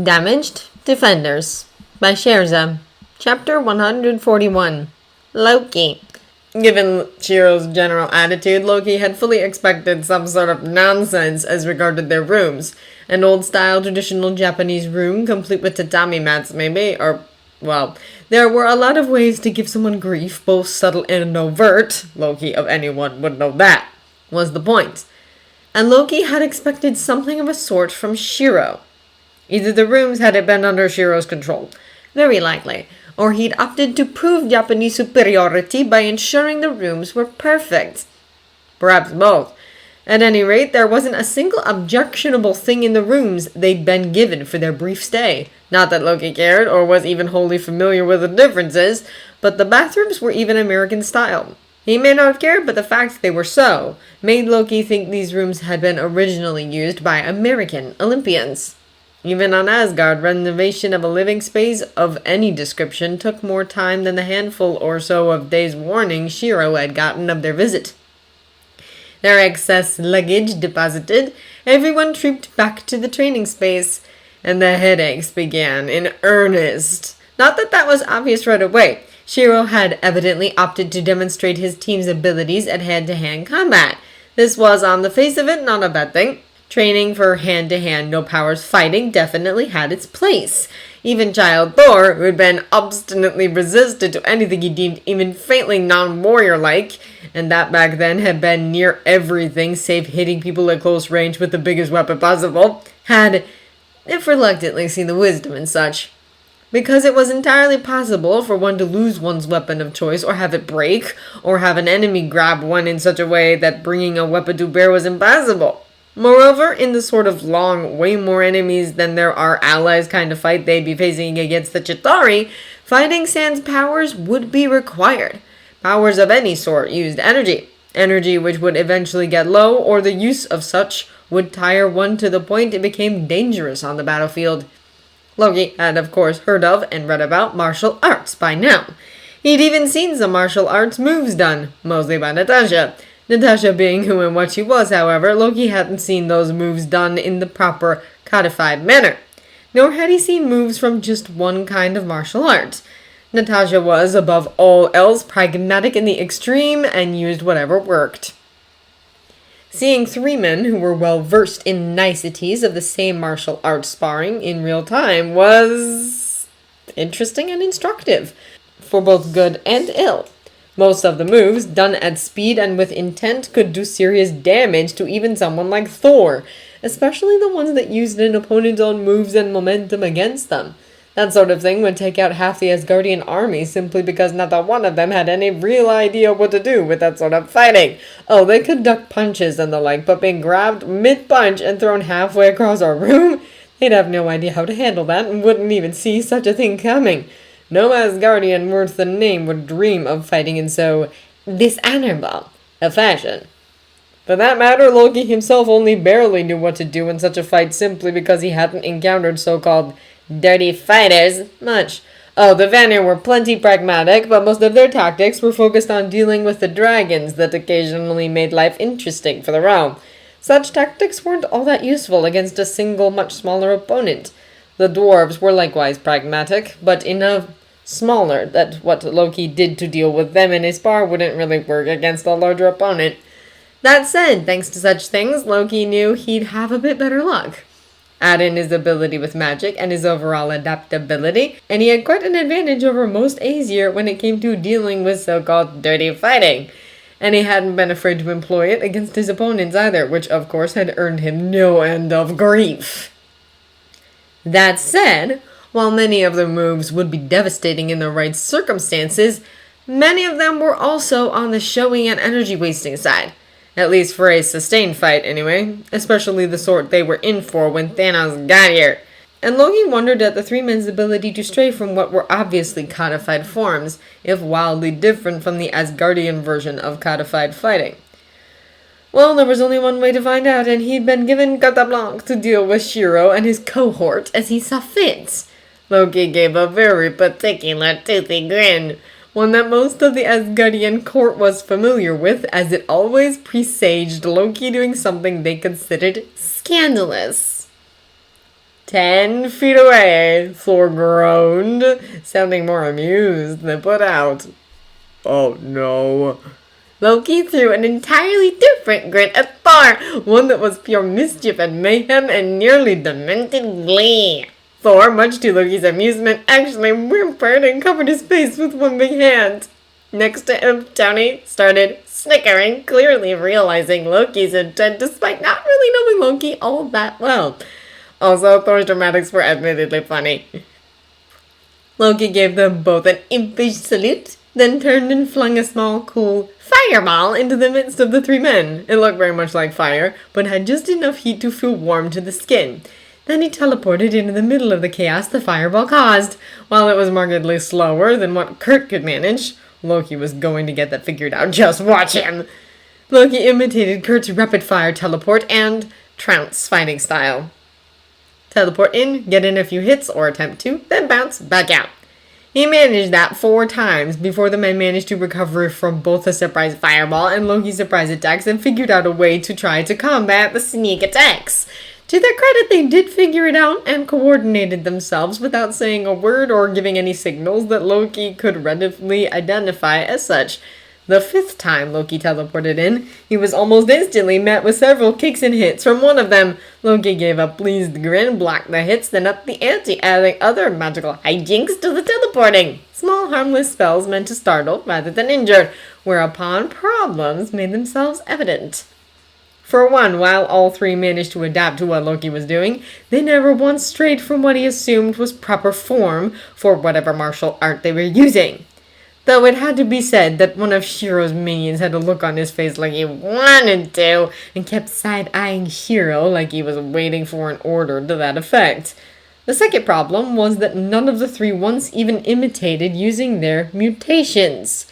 Damaged Defenders by Sherza. Chapter 141. Loki. Given Shiro's general attitude, Loki had fully expected some sort of nonsense as regarded their rooms. An old-style traditional Japanese room, complete with tatami mats maybe, well, there were a lot of ways to give someone grief, both subtle and overt. Loki, of anyone, would know that, was the point. And Loki had expected something of a sort from Shiro. Either the rooms had been under Shiro's control, very likely, or he'd opted to prove Japanese superiority by ensuring the rooms were perfect. Perhaps both. At any rate, there wasn't a single objectionable thing in the rooms they'd been given for their brief stay. Not that Loki cared, or was even wholly familiar with the differences, but the bathrooms were even American style. He may not have cared, but the fact they were so made Loki think these rooms had been originally used by American Olympians. Even on Asgard, renovation of a living space of any description took more time than the handful or so of days' warning Shiro had gotten of their visit. Their excess luggage deposited, everyone trooped back to the training space, and the headaches began in earnest. Not that that was obvious right away. Shiro had evidently opted to demonstrate his team's abilities at hand-to-hand combat. This was, on the face of it, not a bad thing. Training for hand-to-hand no-powers fighting definitely had its place. Even child Thor, who had been obstinately resistant to anything he deemed even faintly non-warrior-like, and that back then had been near everything save hitting people at close range with the biggest weapon possible, had, if reluctantly, seen the wisdom in such. Because it was entirely possible for one to lose one's weapon of choice, or have it break, or have an enemy grab one in such a way that bringing a weapon to bear was impossible. Moreover, in the sort of long, way more enemies than there are allies kind of fight they'd be facing against the Chitauri, fighting sans powers would be required. Powers of any sort used energy. Energy which would eventually get low, or the use of such would tire one to the point it became dangerous on the battlefield. Loki had, of course, heard of and read about martial arts by now. He'd even seen some martial arts moves done, mostly by Natasha. Natasha being who and what she was, however, Loki hadn't seen those moves done in the proper, codified manner. Nor had he seen moves from just one kind of martial art. Natasha was, above all else, pragmatic in the extreme and used whatever worked. Seeing three men who were well versed in niceties of the same martial arts sparring in real time was interesting and instructive, for both good and ill. Most of the moves, done at speed and with intent, could do serious damage to even someone like Thor, especially the ones that used an opponent's own moves and momentum against them. That sort of thing would take out half the Asgardian army simply because not a one of them had any real idea what to do with that sort of fighting. Oh, they could duck punches and the like, but being grabbed mid-punch and thrown halfway across our room, they'd have no idea how to handle that and wouldn't even see such a thing coming. No Asgardian worth the name would dream of fighting in so dishonorable a fashion. For that matter, Loki himself only barely knew what to do in such a fight simply because he hadn't encountered so-called dirty fighters much. Oh, the Vanir were plenty pragmatic, but most of their tactics were focused on dealing with the dragons that occasionally made life interesting for the realm. Such tactics weren't all that useful against a single, much smaller opponent. The dwarves were likewise pragmatic, but enough smaller that what Loki did to deal with them in his spar wouldn't really work against a larger opponent. That said, thanks to such things, Loki knew he'd have a bit better luck. Add in his ability with magic and his overall adaptability, and he had quite an advantage over most Aesir when it came to dealing with so-called dirty fighting. And he hadn't been afraid to employ it against his opponents either, which of course had earned him no end of grief. That said, while many of the moves would be devastating in the right circumstances, many of them were also on the showy and energy-wasting side. At least for a sustained fight, anyway. Especially the sort they were in for when Thanos got here. And Loki wondered at the three men's ability to stray from what were obviously codified forms, if wildly different from the Asgardian version of codified fighting. Well, there was only one way to find out, and he'd been given carte blanche to deal with Shiro and his cohort as he saw fit. Loki gave a very particular toothy grin, one that most of the Asgardian court was familiar with, as it always presaged Loki doing something they considered scandalous. 10 feet away, Thor groaned, sounding more amused than put out. Oh no. Loki threw an entirely different grin at Thor, one that was pure mischief and mayhem and nearly demented glee. Thor, much to Loki's amusement, actually whimpered and covered his face with one big hand. Next to him, Tony started snickering, clearly realizing Loki's intent despite not really knowing Loki all that well. Also, Thor's dramatics were admittedly funny. Loki gave them both an impish salute, then turned and flung a small, cool fireball into the midst of the three men. It looked very much like fire, but had just enough heat to feel warm to the skin. Then he teleported into the middle of the chaos the fireball caused. While it was markedly slower than what Kurt could manage, Loki was going to get that figured out. Just watch him! Loki imitated Kurt's rapid-fire teleport and trounce fighting style. Teleport in, get in a few hits, or attempt to, then bounce back out. He managed that 4 times before the men managed to recover from both the surprise fireball and Loki's surprise attacks and figured out a way to try to combat the sneak attacks. To their credit, they did figure it out and coordinated themselves without saying a word or giving any signals that Loki could readily identify as such. The 5th time Loki teleported in, he was almost instantly met with several kicks and hits from one of them. Loki gave a pleased grin, blocked the hits, then upped the ante, adding other magical hijinks to the teleporting. Small harmless spells meant to startle rather than injure, whereupon problems made themselves evident. For one, while all 3 managed to adapt to what Loki was doing, they never once strayed from what he assumed was proper form for whatever martial art they were using. Though it had to be said that one of Shiro's minions had a look on his face like he wanted to, and kept side-eyeing Shiro like he was waiting for an order to that effect. The second problem was that none of the 3 once even imitated using their mutations.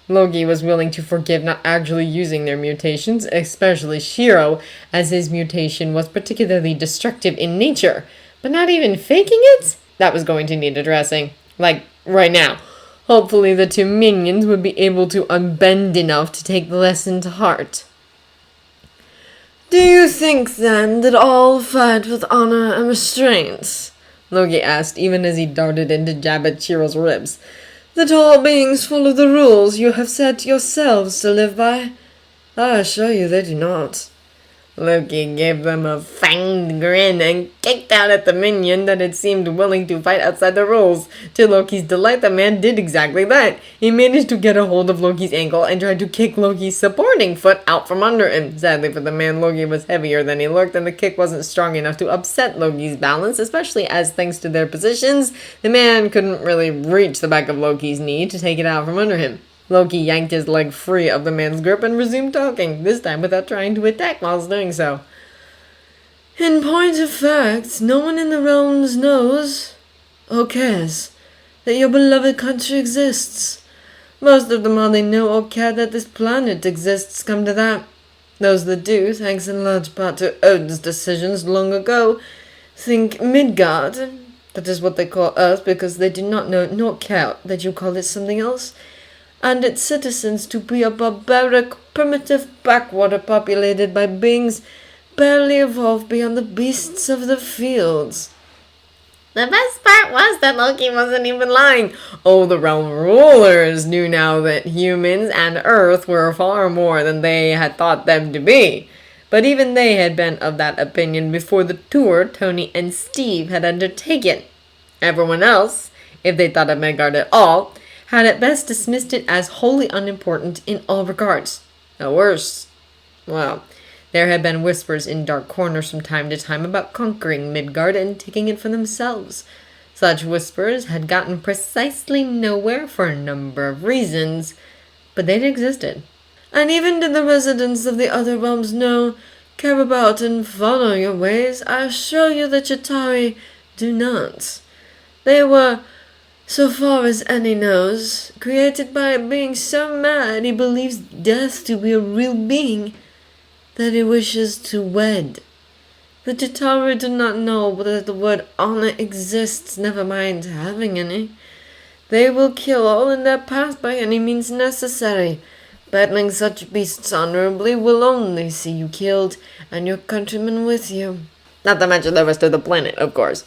Loki was willing to forgive not actually using their mutations, especially Shiro, as his mutation was particularly destructive in nature. But not even faking it? That was going to need addressing. Like, right now. Hopefully the 2 minions would be able to unbend enough to take the lesson to heart. "Do you think, then, that all fight with honor and restraint?" Loki asked, even as he darted in to jab at Chiro's ribs. "That all beings follow the rules you have set yourselves to live by? I assure you they do not." Loki gave them a fanged grin and kicked out at the minion that had seemed willing to fight outside the rules. To Loki's delight, the man did exactly that. He managed to get a hold of Loki's ankle and tried to kick Loki's supporting foot out from under him. Sadly for the man, Loki was heavier than he looked, and the kick wasn't strong enough to upset Loki's balance, especially as, thanks to their positions, the man couldn't really reach the back of Loki's knee to take it out from under him. Loki yanked his leg free of the man's grip and resumed talking, this time without trying to attack whilst doing so. "In point of fact, no one in the realms knows, or cares, that your beloved country exists. Most of them hardly know or care that this planet exists, come to that. Those that do, thanks in large part to Odin's decisions long ago, think Midgard, that is what they call Earth because they do not know nor care that you call it something else, and its citizens to be a barbaric, primitive backwater populated by beings barely evolved beyond the beasts of the fields." The best part was that Loki wasn't even lying. Oh, the realm rulers knew now that humans and Earth were far more than they had thought them to be. But even they had been of that opinion before the tour Tony and Steve had undertaken. Everyone else, if they thought of Midgard at all, had at best dismissed it as wholly unimportant in all regards. At worst, well, there had been whispers in dark corners from time to time about conquering Midgard and taking it for themselves. Such whispers had gotten precisely nowhere for a number of reasons, but they'd existed. "And even did the residents of the other realms know, care about, and follow your ways, I assure you the Chitauri do not. They were, so far as any knows, created by a being so mad he believes death to be a real being, that he wishes to wed. The Chitauri do not know that the word honor exists, never mind having any. They will kill all in their path by any means necessary. Battling such beasts honorably will only see you killed, and your countrymen with you." Not to mention the rest of the planet, of course.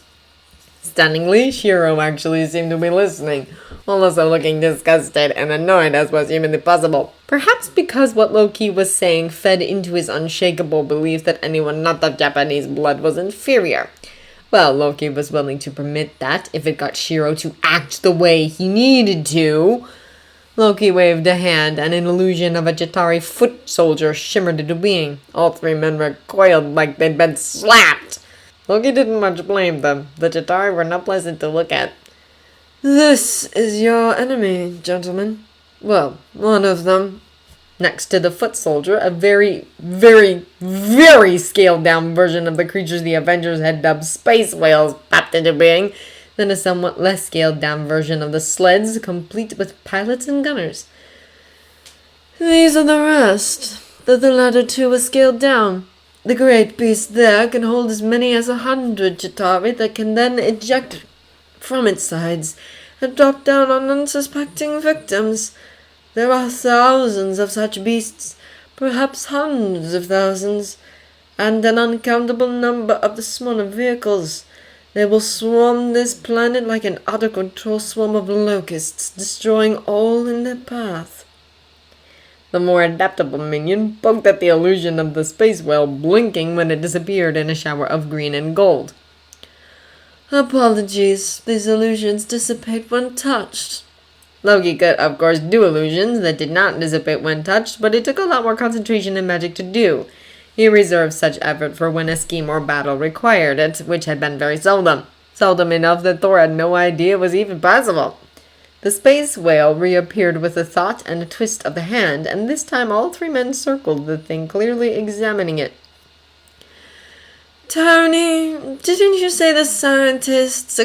Stunningly, Shiro actually seemed to be listening, while also looking disgusted and annoyed as was humanly possible. Perhaps because what Loki was saying fed into his unshakable belief that anyone not of Japanese blood was inferior. Well, Loki was willing to permit that if it got Shiro to act the way he needed to. Loki waved a hand, and an illusion of a Chitauri foot soldier shimmered into being. All three men recoiled like they'd been slapped. Loki didn't much blame them. The Chitauri were not pleasant to look at. "This is your enemy, gentlemen. Well, one of them." Next to the foot soldier, a very, very, very scaled-down version of the creatures the Avengers had dubbed space whales popped into being, then a somewhat less scaled-down version of the sleds, complete with pilots and gunners. "These are the rest. The latter two were scaled down. The great beast there can hold as many as 100 Chitauri that can then eject from its sides and drop down on unsuspecting victims. There are thousands of such beasts, perhaps hundreds of thousands, and an uncountable number of the smaller vehicles. They will swarm this planet like an out-of-control swarm of locusts, destroying all in their path." The more adaptable minion poked at the illusion of the space whale, blinking when it disappeared in a shower of green and gold. "Apologies, these illusions dissipate when touched." Loki could, of course, do illusions that did not dissipate when touched, but it took a lot more concentration and magic to do. He reserved such effort for when a scheme or battle required it, which had been very seldom. Seldom enough that Thor had no idea it was even possible. The space whale reappeared with a thought and a twist of the hand, and this time all three men circled the thing, clearly examining it. "Tony, didn't you say the scientists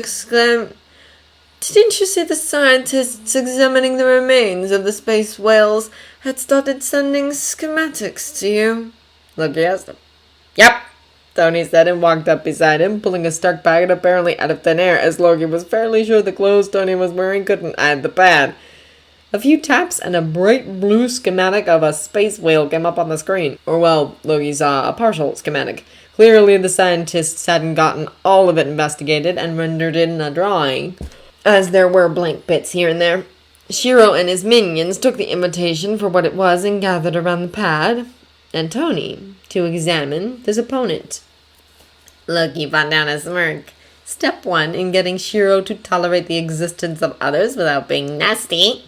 examining the remains of the space whales had started sending schematics to you?" Loki asked him. "Yep," Tony said and walked up beside him, pulling a Stark packet apparently out of thin air, as Loki was fairly sure the clothes Tony was wearing couldn't hide the pad. A few taps and a bright blue schematic of a space whale came up on the screen. Or, well, Loki saw a partial schematic. Clearly the scientists hadn't gotten all of it investigated and rendered in a drawing, as there were blank bits here and there. Shiro and his minions took the invitation for what it was and gathered around the pad, and Tony to examine his opponent. Loki brought down a smirk. Step 1 in getting Shiro to tolerate the existence of others without being nasty.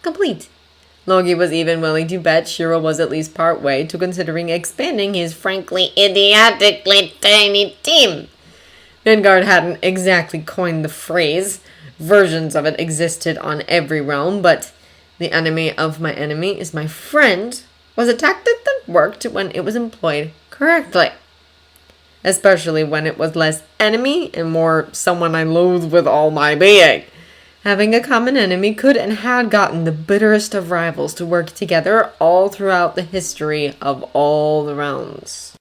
Complete. Loki was even willing to bet Shiro was at least part way to considering expanding his frankly idiotically tiny team. Vanguard hadn't exactly coined the phrase. Versions of it existed on every realm, but the enemy of my enemy is my friend was a tactic that worked when it was employed correctly. Especially when it was less enemy and more someone I loathe with all my being. Having a common enemy could and had gotten the bitterest of rivals to work together all throughout the history of all the realms.